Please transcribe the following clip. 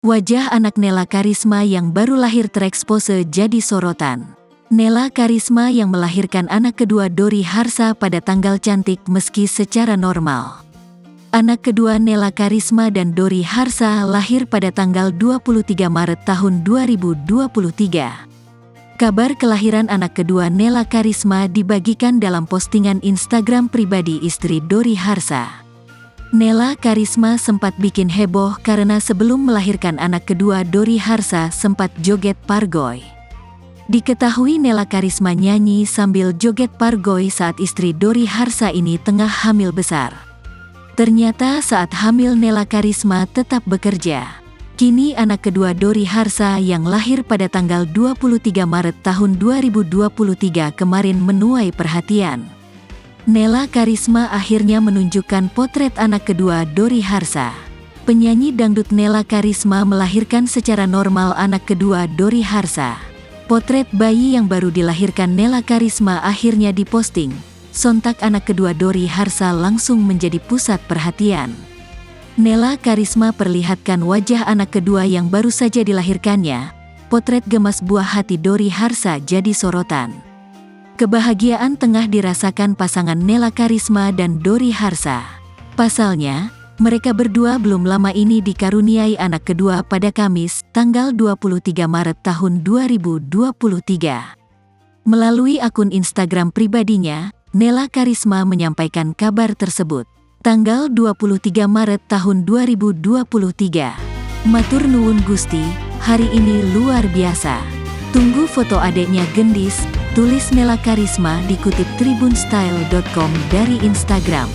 Wajah anak Nela Karisma yang baru lahir terekspose jadi sorotan. Nela Karisma yang melahirkan anak kedua Dori Harsa pada tanggal cantik meski secara normal. Anak kedua Nela Karisma dan Dori Harsa lahir pada tanggal 23 Maret tahun 2023. Kabar kelahiran anak kedua Nela Karisma dibagikan dalam postingan Instagram pribadi istri Dori Harsa. Nela Karisma sempat bikin heboh karena sebelum melahirkan anak kedua Dori Harsa sempat joget pargoy. Diketahui Nela Karisma nyanyi sambil joget pargoy saat istri Dori Harsa ini tengah hamil besar. Ternyata saat hamil Nela Karisma tetap bekerja. Kini anak kedua Dori Harsa yang lahir pada tanggal 23 Maret tahun 2023 kemarin menuai perhatian. Nela Karisma akhirnya menunjukkan potret anak kedua Dori Harsa. Penyanyi dangdut Nela Karisma melahirkan secara normal anak kedua Dori Harsa. Potret bayi yang baru dilahirkan Nela Karisma akhirnya diposting. Sontak anak kedua Dori Harsa langsung menjadi pusat perhatian. Nela Karisma perlihatkan wajah anak kedua yang baru saja dilahirkannya. Potret gemas buah hati Dori Harsa jadi sorotan. Kebahagiaan tengah dirasakan pasangan Nela Karisma dan Dori Harsa. Pasalnya, mereka berdua belum lama ini dikaruniai anak kedua pada Kamis, tanggal 23 Maret tahun 2023. Melalui akun Instagram pribadinya, Nela Karisma menyampaikan kabar tersebut. Tanggal 23 Maret tahun 2023. Matur nuwun Gusti, hari ini luar biasa. Tunggu foto adeknya gendis, tulis Nela Karisma dikutip tribunstyle.com dari Instagram.